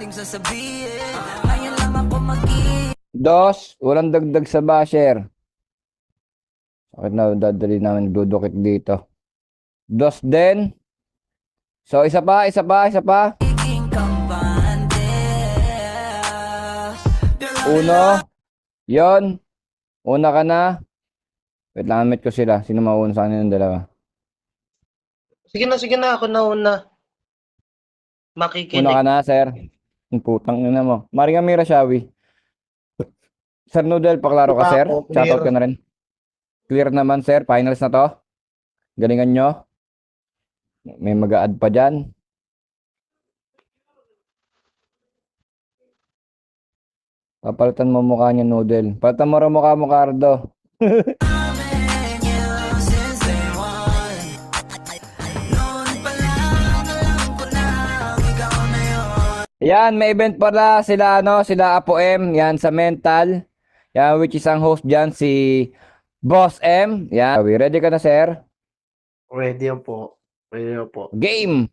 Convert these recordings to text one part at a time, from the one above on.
ating sasabihin. Ngayon lang ako mag-i Dos, walang dagdag sa basher. Bakit na dadali namin dudukit dito? Dos din. So, isa pa. King kampante. Uno. Yon. Una ka na. Wait lang, amit ko sila. Sino mauna sa kanila ng dalawa? Sige na, ako na una. Una Makikinig. ka na, sir. Ang putang ina mo. Maring Amira Shawi. Sir Noodle, paklaro ka, sir. Ako, clear. Shoutout ka na rin. Clear naman, sir. Finals na to. Galingan nyo. May mag-a-add pa dyan. Papalitan mo mukha niya, Noodle. Palitan mo rin mukha mo, Cardo. namin yun since day one. Noon pa lang, alam ko na ikaw na yun. Yan, may event pala sila, sila Apo M. Yan, sa Mental. Yan, which is ang host dyan, si Boss M. Yan. Ready ka na, sir? Ready yan po. Game!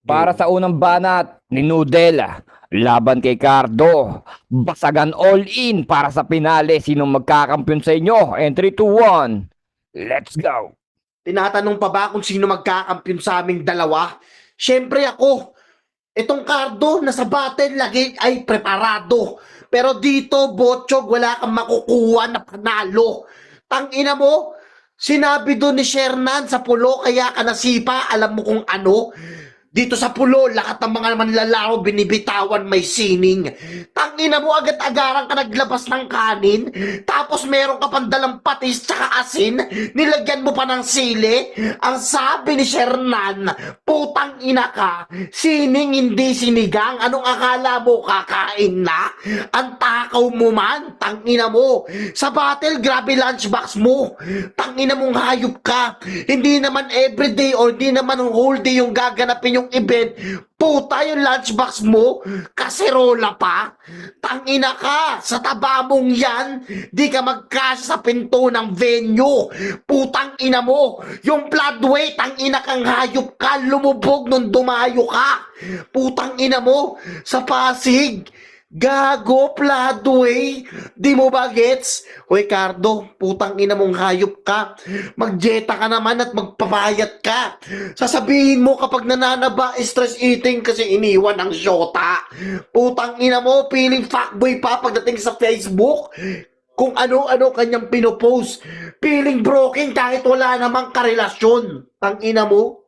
Para sa unang banat ni Noodle, laban kay Cardo. Basagan all-in para sa pinale. Sinong magkakampiyon sa inyo? And 3, 2, 1. Let's go! Tinatanong pa ba kung sino magkakampiyon sa aming dalawa? Siyempre ako. Itong Cardo na sa battle lagi ay preparado. Pero dito, Botchog, wala kang makukuha na panalo. Tangina mo, sinabi doon ni Shernan sa pulo, kaya ka nasipa, alam mo kung ano? Dito sa pulo, lahat ng mga manlalaro binibitawan may sining. Tangina mo, agad-agaran ka naglabas ng kanin, tapos meron ka pang dalang patis tsaka asin, nilagyan mo pa ng sili. Ang sabi ni Shernan, putang ina ka, sining hindi sinigang, anong akala mo kakain na? Ang takaw mo man, tangina mo. Sa battle, grabe lunchbox mo. Tangina mong hayop ka. Hindi naman everyday or hindi naman whole day yung gaganapin yung event, puta yung lunchbox mo, kaserola pa. Tangina ka, sa taba mong yan, di ka magkasya sa pinto ng venue. Putang ina mo, yung floodway, tangina kang hayop ka, lumubog nung dumayo ka. Putang ina mo, sa Pasig, gago, floodway, di mo ba gets? Hoy Cardo, putang ina mong hayop ka. Magjeta ka naman at magpapayat ka. Sasabihin mo kapag nananaba, stress eating kasi iniwan ang syota. Putang ina mo, feeling fuckboy pa pagdating sa Facebook. Kung ano-ano kanyang pinopost. Feeling broken kahit wala namang karelasyon. Tangina mo.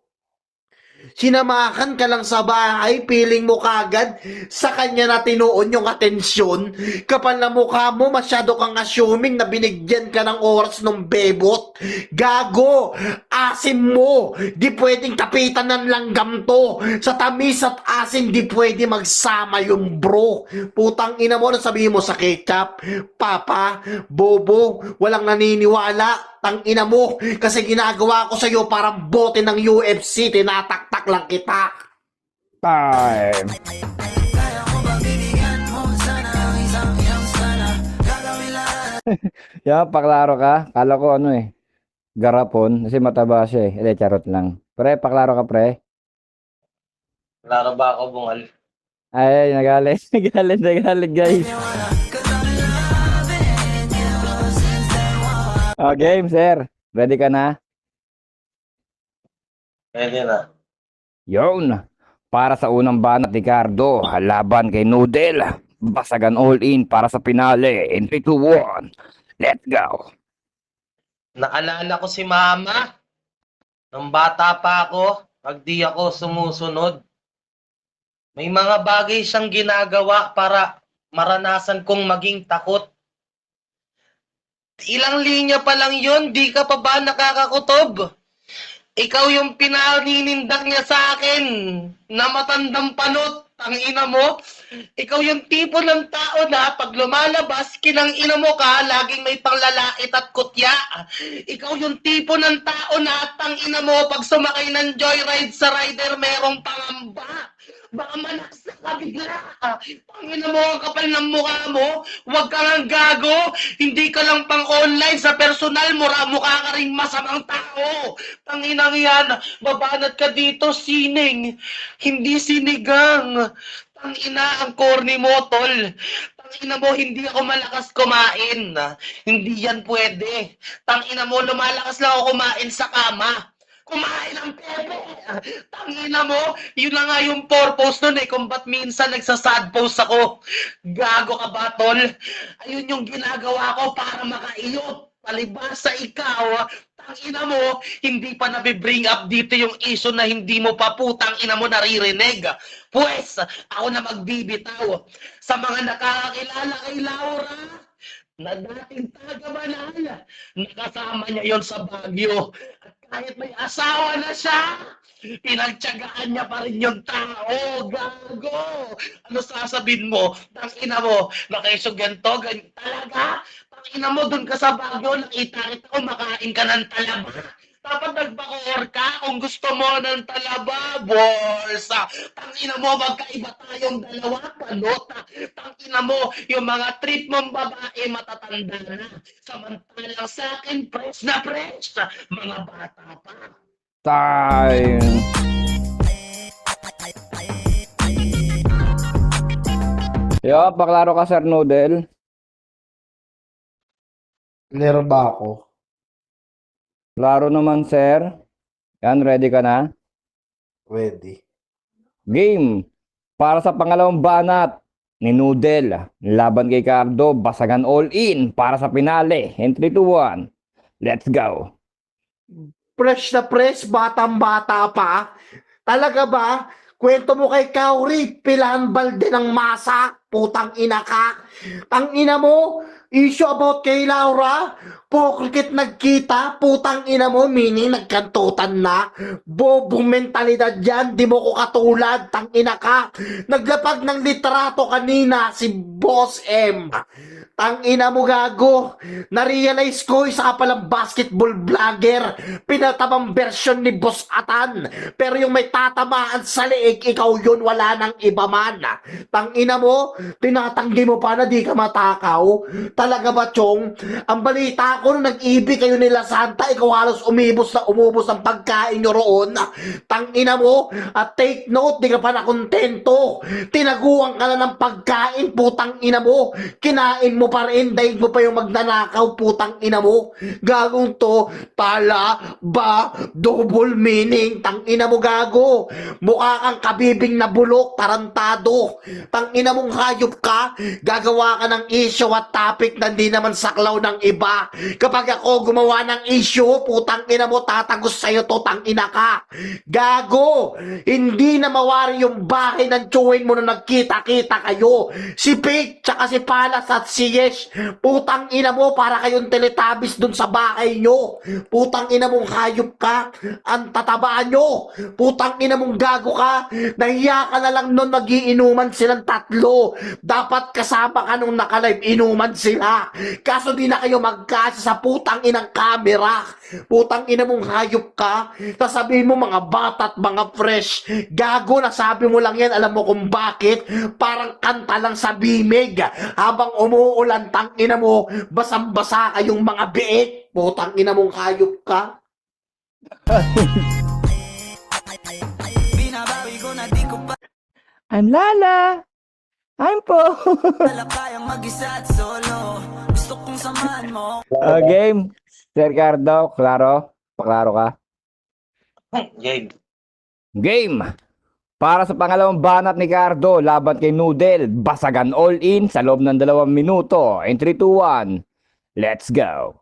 Sinamakan ka lang sa bahay, piling mo kagad sa kanya na tinuon yung atensyon. Kapal na mukha mo, masyado kang assuming na binigyan ka ng oras ng bebot. Gago, asim mo, di pwedeng kapitan ng langgam to. Sa tamis at asin, di pwede magsama yung bro. Putang ina mo, sabihin mo sa ketchup, papa, bobo, walang naniniwala. Tang ina mo, kasi ginagawa ko sa'yo parang bote ng UFC, tinataktak lang kita. Time! Kaya ko ba bibigyan mo sana ang isang iyong sana? Gagawin lahat. Yan, paklaro ka. Kala ko garapon. Kasi mataba siya eh. Hindi, charot lang. Pre, paklaro ka, pre. Klaro ba ako, bungal? Ay, nagalit. Nagalit, guys. Cause I'm loving you since day one. Game, sir. Ready ka na? Pwede na. Yun. Para sa unang banat ni Cardo, laban kay Noodle. Basagan all-in para sa pinale. In 3, 2, 1. Let's go. Naalala ko si mama. Nung bata pa ako, pag di ako sumusunod. May mga bagay siyang ginagawa para maranasan kong maging takot. Ilang linya pa lang yun, di ka pa ba nakakakutob? Ikaw yung pinaninindak niya sa akin na matandang panot, ang ina mo. Ikaw yung tipo ng tao na pag lumalabas, kinang ina mo ka, laging may panglalait at kutya. Ikaw yung tipo ng tao na tang ina mo, pag sumakay ng joyride sa rider, merong pangamba. Baka manaksa ka bigla. Pangina mo, ang kapal ng mukha mo. Huwag ka lang gago. Hindi ka lang pang online. Sa personal, mukha ka rin masamang tao. Tanginang yan, babanat ka dito, sining. Hindi sinigang. Tangina, ang corny mo, tol. Tangina mo, hindi ako malakas kumain. Hindi yan pwede. Tangina mo, lumalakas lang ako kumain sa kama. Kumain ng pepe. Tangina mo, yun na nga yung purpose nun eh, kung ba't minsan nagsasad post ako. Gago ka ba, tol? Ayun yung ginagawa ko para makaiyot. Palibasa ikaw, tangina mo, hindi pa nabibring up dito yung issue na hindi mo pa putang ina mo naririnig. Pues, ako na magbibitaw sa mga nakakakilala kay Laura na dating taga-Banal. Nakasama niya yon sa Baguio. At kahit may asawa na siya, pinagtiyagaan niya pa rin yung tao. Gago! Ano sasabihin mo? Tangina mo, nakaisog ganito, ganyan talaga? Tangina mo, dun ka sa Baguio, nakita kita kumakain ka ng talaba. Dapat nagbakoor ka kung gusto mo ng talaba, bolsa. Tangina mo, magkaiba tayong dalawa, panota. Tangina mo, yung mga trip mong babae matatanda na. Samantalang sa akin, fresh na fresh. Mga bata pa. Time. Yo, paklaro ka, Sir Noodle. Lero ba ako? Klaro naman, sir. Yan, ready ka na? Ready. Game. Para sa pangalawang banat ni Noodle. Laban kay Cardo. Basagan all in para sa finale. In 3, 2, 1. Let's go. Fresh na fresh, batang-bata pa. Talaga ba? Kwento mo kay Kauri, pilahan balde ng masa, putang ina ka. Ang ina mo, issue about kay Laura, pokrit nagkita, putang ina mo, meaning nagkantutan na. Bobong mentalidad yan, di mo ko katulad, tang ina ka. Naglapag ng litrato kanina si Boss M. Tang ina mo gago. Na-realize ko isa ka palang basketball vlogger. Pinatamang version ni Boss Atan. Pero yung may tatamaan sa leeg, ikaw yun, wala nang iba man. Tang ina mo, tinatanggi mo pa na di ka matakaw. Talaga ba, Chong? Ang balita ko nung nag-ibig kayo nila Santa, ikaw halos umubos ang pagkain nyo roon. Tang ina mo, at take note, di ka pa nakontento. Tinaguan ka na ng pagkain, putang ina mo. Kinain mo pa rin, dahil mo pa yung magnanakaw, putang ina mo. Gagong to, pala, ba, double meaning, tang ina mo gago. Mukha kang kabibing na bulok, tarantado. Tang ina mong hayop ka, gagawa ka ng issue at topic na hindi naman saklaw ng iba. Kapag ako gumawa ng issue, putang ina mo, tatagos sa'yo to, tang ina ka. Gago, hindi na mawari yung bahay ng tsuwin mo na nagkita-kita kayo. Si Pig, tsaka si Palas at si Yesh, putang ina mo, para kayong teletabis dun sa bahay nyo. Putang ina mong hayop ka, ang tatabaan nyo. Putang ina mong gago ka, nahiya ka na lang nun magiinuman silang tatlo. Dapat kasama ka nung nakalive, inuman sila. Kaso di na kayo magkasya sa putang inang camera. Putang ina mong hayop ka, sasabihin mo mga bata at mga fresh. Gago, nasabi mo lang yan, alam mo kung bakit? Parang kanta lang sa bimig. Habang umuulan, tang ina mo, basang-basa kayong mga biik. Putang ina mong hayop ka. Binabawi ko na di ko pa I'm Lala. I'm po. pala kayang mag-isa at solo. Gusto kong samahan mo. Game. Sir Cardo, klaro? Paklaro ka? Game. Game. Para sa pangalawang banat ni Cardo, laban kay Noodle, basagan all in sa loob ng 2 minuto. In 3, 2, 1. Let's go.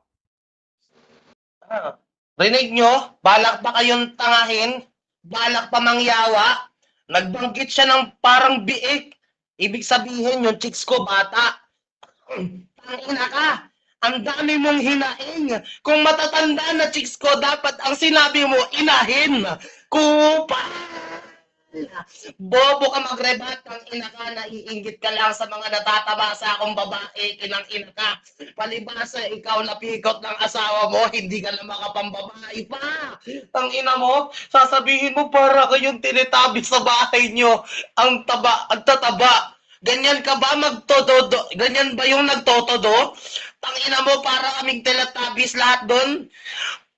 Rinig nyo? Balak pa kayong tangahin? Balak pa mangyawa? Nagbanggit siya ng parang biik. Ibig sabihin yung chicks ko bata. Tangina ka! Ang dami mong hinaing. Kung matatanda na chicks ko, dapat ang sinabi mo, inahin. Kupal! Bobo ka magrebat, ang ina ka, naiinggit ka lang sa mga natataba sa akong babae, kinang ina ka. Palibasa, ikaw napikot ng asawa mo, hindi ka na makapambabae pa. Tang ina mo, sasabihin mo para kayong tinitabi sa bahay nyo. Ang tataba. Ganyan ka ba magtotodo? Ganyan ba yung nagtotodo? Tang ina mo, para kaming teletabis lahat doon?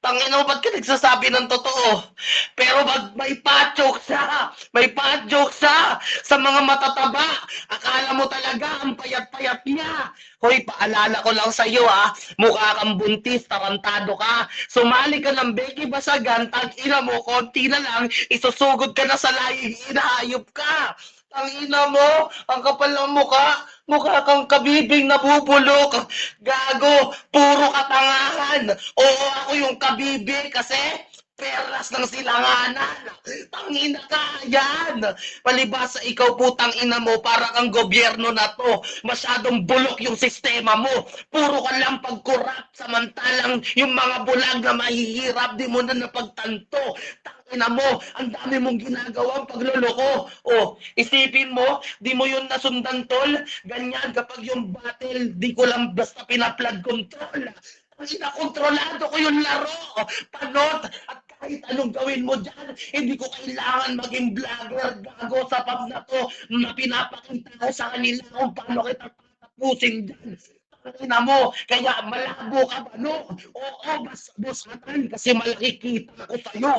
Tangina mo, ba't ka nagsasabi ng totoo? Pero may pa-joke siya! May pa-joke siya sa mga matataba! Akala mo talaga ang payat-payat niya! Hoy, paalala ko lang sa'yo ha, mukha kang buntis, tarantado ka. Sumali ka ng Becky Basagan, tag-ina mo, konti na lang, isusugod ka na sa laying inahayop ka. Tangina mo, ang kapal ng mukha, mukha kang kabibing nabubulok. Gago, puro katangahan. Oo, ako yung kabibing kasi perlas ng silanganan. Tangina ka, yan. Palibasa ikaw putang ina mo, para kang gobyerno na to. Masyadong bulok yung sistema mo. Puro ka lang pagkurap, samantalang yung mga bulag na mahihirap, di mo na napagtanto. Tangina mo, ang dami mong ginagawang pagluloko. O, isipin mo, di mo yun nasundan tol. Ganyan kapag yung battle, di ko lang basta pinaplag control. Kasi nakontrolado ko yung laro, panot, at kahit anong gawin mo dyan, hindi ko kailangan maging vlogger, gago sa pub na to, na pinapakita ko sa kanila kung paano kita tatapusin dyan. Tangina mo, kaya malabo ka ba, no? Oo, boss Atan, kasi malaki kita ko sa'yo.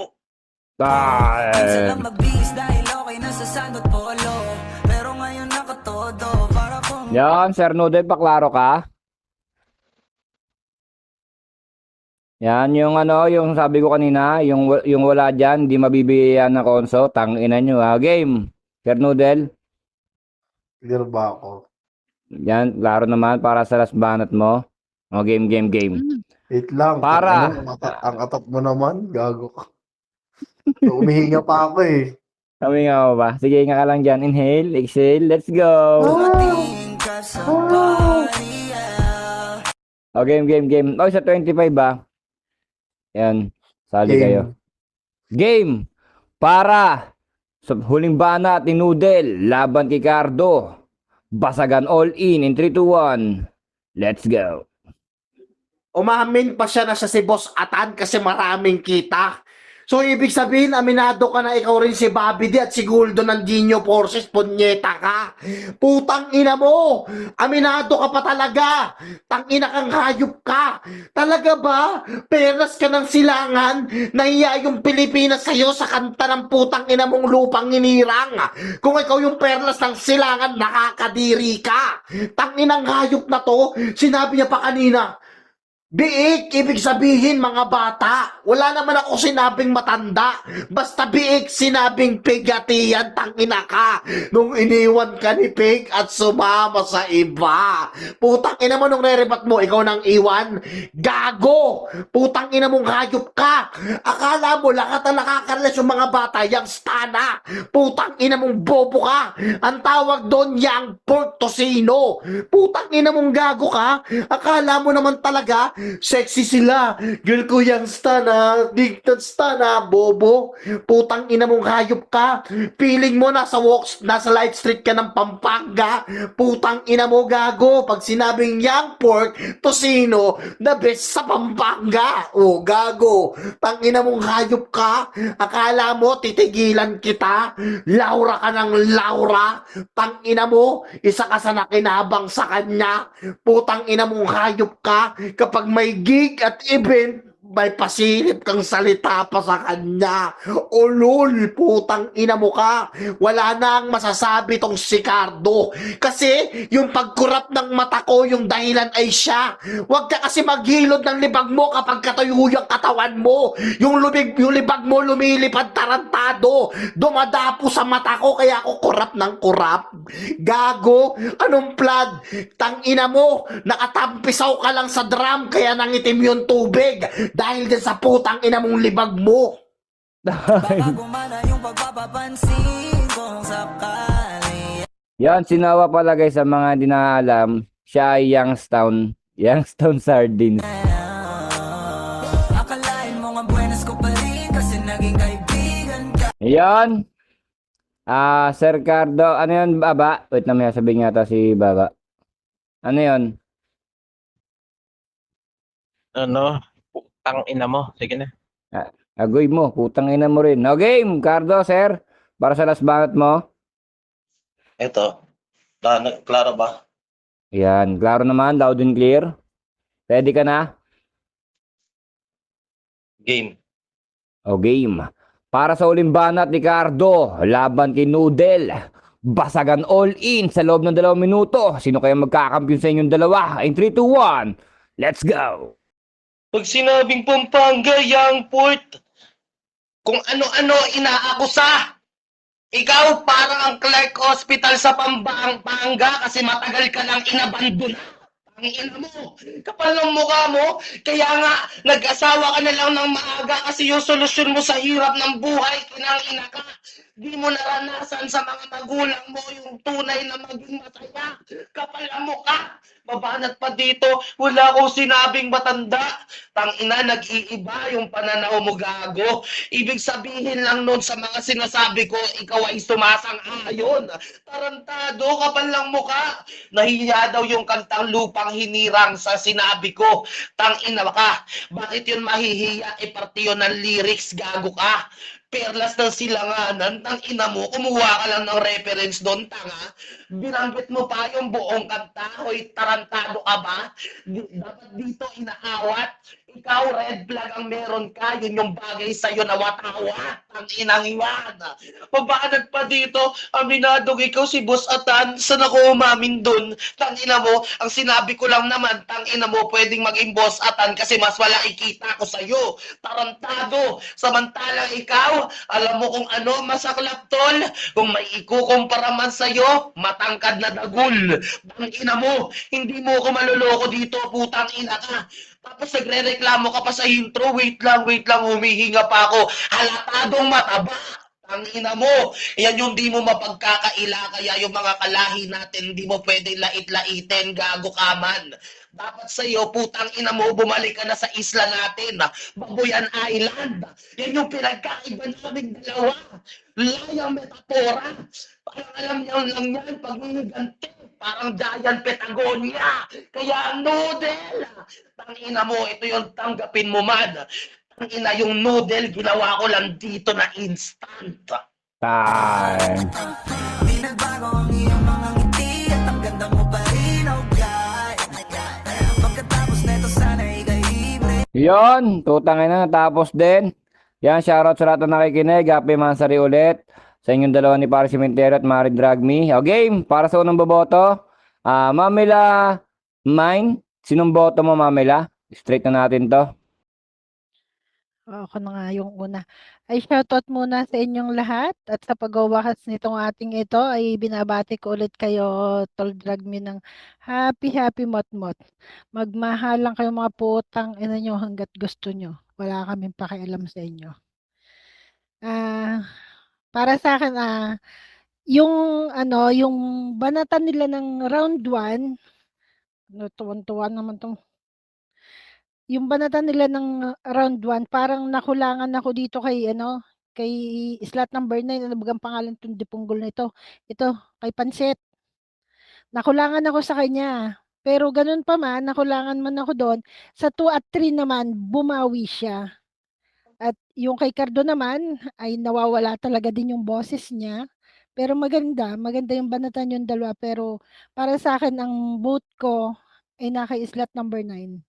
Minsan lang magbihis dahil okay na sa sandot polo. Pero ngayon nakatodo, para kung Yan, Sir Noodle, paklaro ka? Yan, yung ano, yung sabi ko kanina, yung wala dyan, di mabibigyan ng konso, tangina nyo ha. Game, Sir Noodle. Clear ba ako? Yan, klaro naman para sa last banat mo. O, game. Wait lang. Para. Ang atap mo naman, gago ka. Umihinga pa ako eh. Sabi nga mo ba? Sige, nga ka lang dyan. Inhale, exhale, let's go. dumating ka sa party, yeah. O, game. O, sa 25 ba? Yan, sali kayo. Game, para sa huling banat ni Noodle, laban kay Cardo. Basagan all in 3, 2, 1. Let's go. Umamin pa siya na siya si Boss Atan kasi maraming kita. So, ibig sabihin, aminado ka na ikaw rin si Bobby D at si Guldo ng Dino Forces, punyeta ka. Putang ina mo! Aminado ka pa talaga! Tangina kang hayop ka! Talaga ba? Peras ka ng silangan? Nahiya yung Pilipinas sa'yo sa kanta ng putang ina mong lupang inirang. Kung ikaw yung perlas ng silangan, nakakadiri ka. Tanginang hayop na to, sinabi niya pa kanina, biik, ibig sabihin mga bata. Wala naman ako sinabing matanda. Basta biik, sinabing pigatiyan, tangina ka. Nung iniwan ka ni Pig at sumama sa iba. Putang ina mo nung re-rebat mo, ikaw nang iwan. Gago! Putang ina mong hayop ka. Akala mo lahat na nakakarelas yung mga bata, yang stana. Putang ina mong bobo ka. Ang tawag doon, yang pork tocino. Putang ina mong gago ka. Akala mo naman talaga, sexy sila. Girl ko yung stana, diktat stana, bobo. Putang ina mong hayop ka. Feeling mo nasa live street ka ng Pampanga. Putang ina mo gago. Pag sinabing young pork, tocino, the best sa Pampanga. O gago. Tang ina mong hayop ka. Akala mo titigilan kita. Laura ka ng Laura. Tang ina mo, isa ka sa nakinabang sa kanya. Putang ina mong hayop ka. Kapag may gig at event, may pasilip kang salita pa sa kanya. Ulol, putang ina mo ka. Wala na ang masasabi tong si Cardo. Kasi yung pagkurap ng mata ko, yung dahilan ay siya. Huwag ka kasi maghilod ng libag mo kapag katayo yung katawan mo. Yung libag mo lumilipad tarantado. Dumadapo sa mata ko kaya ako kurap ng kurap. Gago, anong plad? Tang ina mo, nakatampisaw ka lang sa drum kaya nangitim yung tubig. Dahil din sa putang ina mong libag mo. baka gumana yung pagpapapansin kung sakali. Yan, sinawa pala guys sa mga hindi nakaalam, siya ay Youngstown Sardines. Akalain mo nga buenas ko pa rin kasi naging kaibigan ka. Yan. Sir Cardo, ano yan, Baba? Wait na, may sabihin yata si Baba. Ano yan? Ano? Putang ina mo. Sige na. Agoy mo, putang ina mo rin. No game, Cardo, sir. Para sa last banat mo. Ito, klaro ba? Yan, klaro naman, loud and clear. Ready ka na? Game. O game. Para sa uling banat ni Cardo, laban kay Noodle. Basagan all in sa loob ng 2 minuto. Sino kaya magkakampiyon sa inyong dalawa? In 3, 2, 1, let's go! Pag sinabing Pampanga, Young Port, kung ano-ano inaakusa. Ikaw parang ang Clark Hospital sa Pampanga kasi matagal ka nang inabandona. Ang ina mo, kapal ng mukha mo, kaya nga nag-asawa ka na lang ng maaga kasi yung solusyon mo sa hirap ng buhay, kinang ina ka. Di mo naranasan sa mga magulang mo yung tunay na maging masaya. Kapal ang mukha, babanat pa dito, wala akong sinabing matanda. Tangina, nag-iiba yung pananaw mo, gago. Ibig sabihin lang nun sa mga sinasabi ko, ikaw ay sumasang-ayon. Tarantado, kapal lang mukha. Nahiya daw yung kantang Lupang Hinirang sa sinabi ko. Tangina ka, bakit yun mahihiya? E parte yun ng lyrics, gago ka. Perlas ng silanganan, tangina mo, kumuha ka lang ng reference doon, tanga. Binanggit mo pa yung buong kanta, hoy, tarantado ka ba? Dapat dito inaawat. Ikaw, red flag ang meron ka, yun yung bagay sa'yo na watawat. Ang inang iwan. Pabanat pa dito, aminadong ikaw si Boss Atan, saan ako umamin dun? Tangina mo, ang sinabi ko lang naman, tangina mo, pwedeng maging Boss Atan kasi mas malaki kita ko sa'yo. Tarantado, samantalang ikaw, alam mo kung ano, masaklap tol, kung may ikukumpara man sa'yo, matangkad na dagul. Tangina mo, hindi mo ako maloloko dito, putang ina ka. Tapos nagre-reklamo ka pa sa intro, wait lang, humihinga pa ako. Halatadong mataba. Tangina mo, yan yung di mo mapagkakaila, kaya yung mga kalahi natin, di mo pwedeng lait-laitin, gago ka man. Dapat sa'yo, putang ina mo, bumalik ka na sa isla natin, Babuyan Island. Yan yung pinagkaiba namin dalawa. Layang metapora. Parang alam niyo lang yan, pag-iigante. Parang giant Patagonia. Kaya noodle. Tangina mo, ito yung tanggapin mo man. Tangina yung noodle, ginawa ko lang dito na instant. Time. Di nagbago ang iyong mga ngiti at ang ganda mo pa rin, oh God. Pagkatapos neto sana ika'y libre. Yon, tutangin na, tapos din. Yan, shoutout sa lahat na nakikinig. Happy Mansari ulit. Sa inyong dalawa ni Paris Cementerio at Mari Drag Me. O game, para sa unang boboto. Mamila Mine. Sinong boto mo, Mamila? Straight na natin to. Ako na nga yung una. Ay shoutout muna sa inyong lahat at sa pagwawakas nitong ating ito ay binabati ko ulit kayo, Tol Drag Me, ng happy mot-mot. Magmahal lang kayo mga putang ina nyo hanggat gusto nyo. Wala kaming pakialam sa inyo. Para sa akin, yung yung banatan nila ng round 1, tuwan-tuwa naman tong yung banatan nila ng round 1, parang nakulangan ako dito kay kay slot number 9, ano bagang pangalan tong dipunggol na ito? Ito, kay Pansit. Nakulangan ako sa kanya. Pero ganun pa man, nakulangan man ako doon, sa 2 at 3 naman, bumawi siya. At yung kay Cardo naman, ay nawawala talaga din yung boses niya. Pero maganda yung banatan yung dalawa. Pero para sa akin, ang vote ko ay naka slot number 9.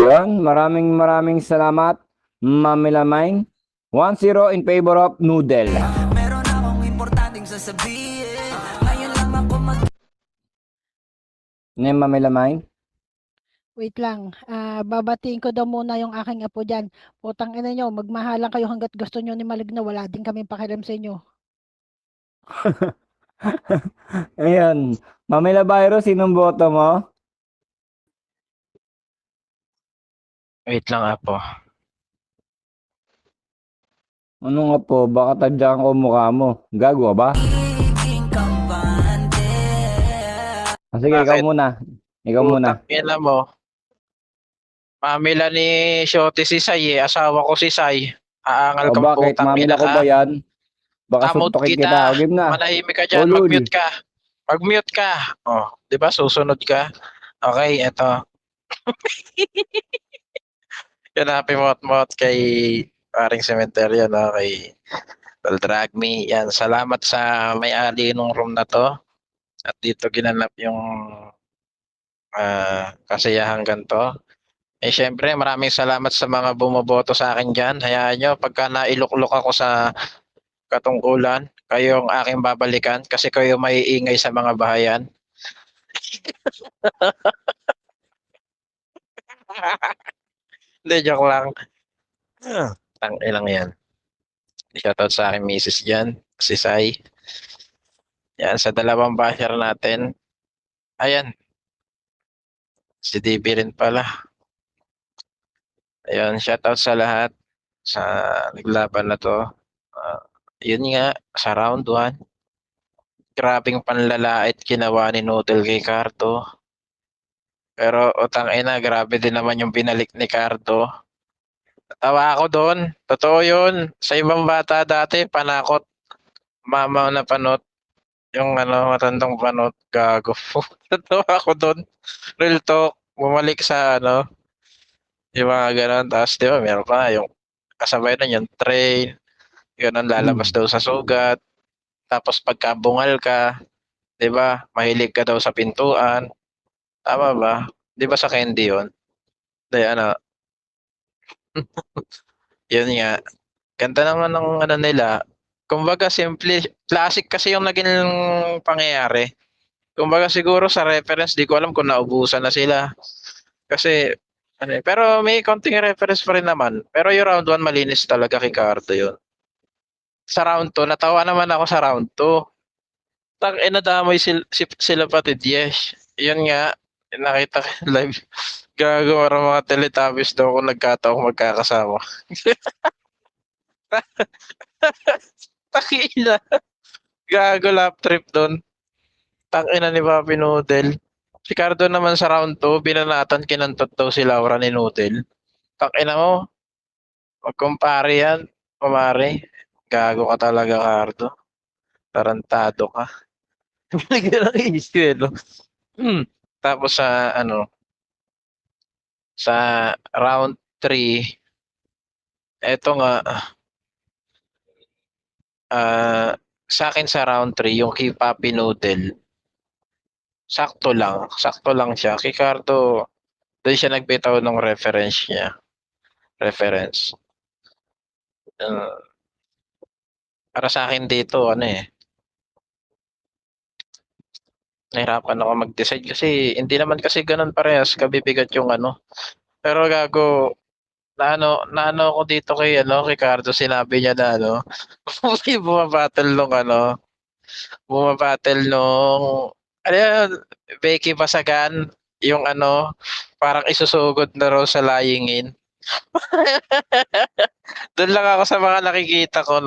Yon, maraming salamat, Mamila Mine. 1-0 in favor of Noodle. Meron akong importanteng sasabihin. Ngayon lang ako Ano yung Mamila Mine? Wait lang, babatiin ko daw muna yung aking apo dyan. Putang ina nyo, magmahalan kayo hanggat gusto nyo ni Maligno. Wala din kaming pakialam sa inyo. Ayan. Mamila Byro, sinong boto mo? Wait lang, Apo. Ano nga po? Baka tadyakan ko mukha mo. Gago ka ba? magiging kampante. Sige, ikaw Bakit? muna. Ikaw muna. Putang ina mo. Mamila ni Shorty si Sai eh. Asawa ko si Sai. Aangal O kang bakit? putang Mamila ina ko ka. ba yan? Baka Kamot suntokin kita. kita. O game na. Manahimik ka dyan. Ulul. Mag-mute ka. Mag-mute ka. Oh, di ba? Susunod ka. Okay, eto. Yan, happy mot kay Paring Cementerio, no? Kay Tol Drag Me. Yan, salamat sa may-ari ng room na to. At dito ginanap yung kasiyahan ganito. Eh syempre, maraming salamat sa mga bumoboto sa akin dyan. Hayaan nyo, pagka nailuklok ako sa katungkulan, kayo ang aking babalikan kasi kayo maiingay sa mga bahayan. Hindi, joke lang. Ilang yan. Shoutout sa aking misis dyan, si Sai. Yan, sa dalawang basher natin. Ayan, si DB rin pala. Ayun, shoutout sa lahat sa naglaban na to. Yun nga, sa round 1, grabing panlalait ginawa ni Noodle kay Cardo. Pero utang ina, grabe din naman yung binalik ni Cardo. Tawa ako doon. Totoo yun. Sa ibang bata dati, panakot. Mama na panot. Yung matandang panot. Gago. Totoo ako doon. Real talk. Bumalik sa yung mga ganon. Tapos di ba, meron pa yung kasabay na yung train. Ganon, lalabas daw sa sugat. Tapos pagka bungal ka, di ba, mahilig ka daw sa pintuan. Tama ba? Di ba sa candy yun? Di, yun nga. Ganda naman ng nila. Kumbaga simple, classic kasi yung naging pangyayari. Kumbaga siguro sa reference, di ko alam kung naubusan na sila. Kasi, pero may konting reference pa rin naman. Pero yung round 1, malinis talaga kay Cardo yun. Sa round 2, natawa naman ako sa round 2. Nadamay sila pati Diez. Yun nga, nakita ko live. Gago, parang mga Teletubbies daw kung nagkataong magkakasama. Takina. Gago, lap trip doon. Tangina ni Papi Noodle. Si Cardo naman sa round 2, binanatan kinantot daw si Laura ni Noodle. Tangina mo. Magkumpare yan, kumare. Gago ka talaga, Cardo. Tarantado ka. Binigyan ng issue, Tapos sa round 3, eto nga, sa akin sa round 3, yung kay Papi Noodle, sakto lang siya. Kay Cardo, doon siya nagbitaw ng reference niya. Para sa akin dito, nahirapan ako mag-decide kasi hindi naman kasi ganun parehas kabibigat yung Pero gago, naano ako dito kay Ricardo, sinabi niya na bumabattle nung yan, Becky Basagan, yung parang isusugod na raw sa lying in. Doon lang ako sa mga nakikita ko,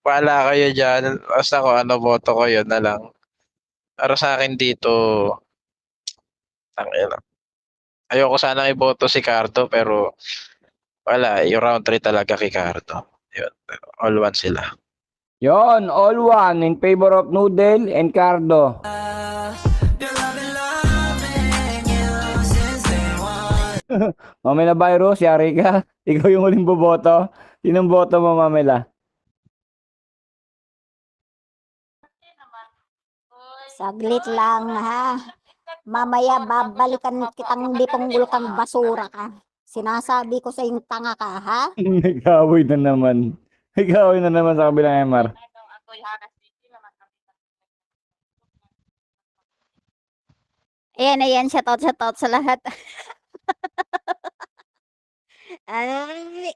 Wala kayo dyan. Basta ko boto ko yun na lang. Para sa akin dito, ayoko sana iboto si Cardo, pero wala, yung round 3 talaga kay Cardo. Yun, all one sila. Yon, all one in favor of Noodle and Cardo. Girl, I've been loving you since day one. Mamela Virus, yari ka. Ikaw yung huling boboto. Sinong boto mo, Mamela? Saglit lang ha. Mamaya babalikan kitang lipunggol kang basura ka. Sinasabi ko sa yung tanga ka ha. Nag-away na naman. Nag-away na naman sa kabilang MR. Ayan, shoutout sa lahat. Ay,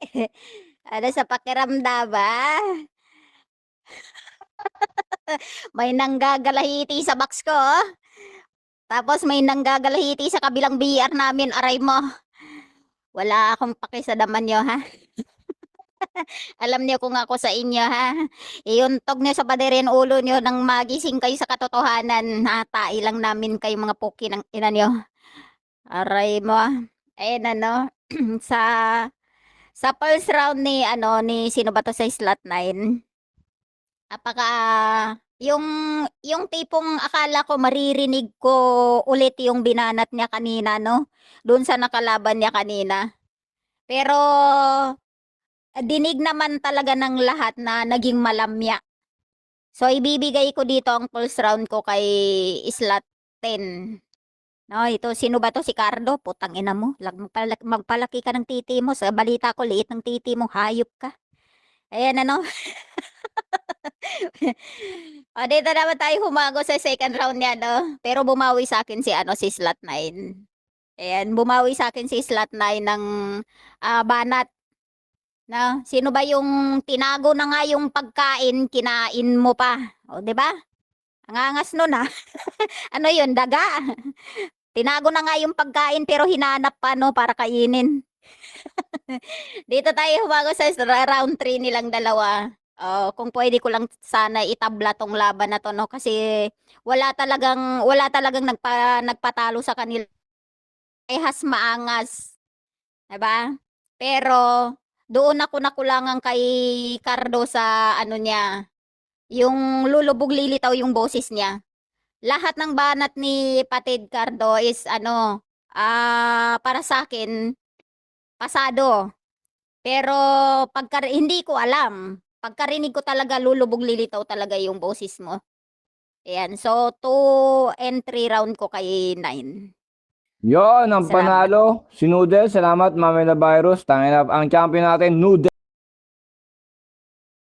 sa pakiramdam ba? May nanggagalahiti sa box ko. Tapos may nanggagalahiti sa kabilang BR namin, aray mo. Wala akong paki sa daman nyo, ha? Alam niyo kung ako sa inyo, ha? Iuntog niyo sa paderin ulo niyo nang magising kayo sa katotohanan. Natai lang namin kayo mga puki ng ina niyo. Aray mo. Ayun, sa first round ni sino ba to sa slot 9? Yung tipong akala ko maririnig ko ulit yung binanat niya kanina, doon sa nakalaban niya kanina. Pero dinig naman talaga ng lahat na naging malamya. So ibibigay ko dito ang pulse round ko kay slot 10. No, ito, sino ba to? Si Cardo? Putang ina mo. Magpalaki ka ng titi mo. Sa balita ko, liit ng titi mo. Hayop ka. Ayan, ano? O, dito naman tayo humago sa second round niya, no? Pero bumawi sa akin si, si Slot 9. Ayan, bumawi sa akin si Slot 9 ng banat. No? Sino ba yung tinago na nga yung pagkain, kinain mo pa? O, di ba? Ang angas nun, ha? Ano yun, daga? Tinago na nga yung pagkain pero hinanap pa, no, para kainin. Dito tayo humago sa round 3 nilang dalawa. Kung pwede ko lang sana itabla tong laban na to, no, kasi wala talagang nagpatalo sa kanila. Ehas maangas. 'Di ba? Pero doon ako nakulangan kay Cardo sa ano niya, yung lulubog lilitaw yung boses niya. Lahat ng banat ni Patid Cardo is para sa akin pasado. Pero hindi ko alam. Pagkarinig ko talaga lulubog lilitaw talaga yung boses mo. Ayan, so 2 and 3 round ko kay 9. Yon, ang Salamat. panalo. Si Noodle, salamat, Mamela Virus. Tangina, ang champion natin, Noodle.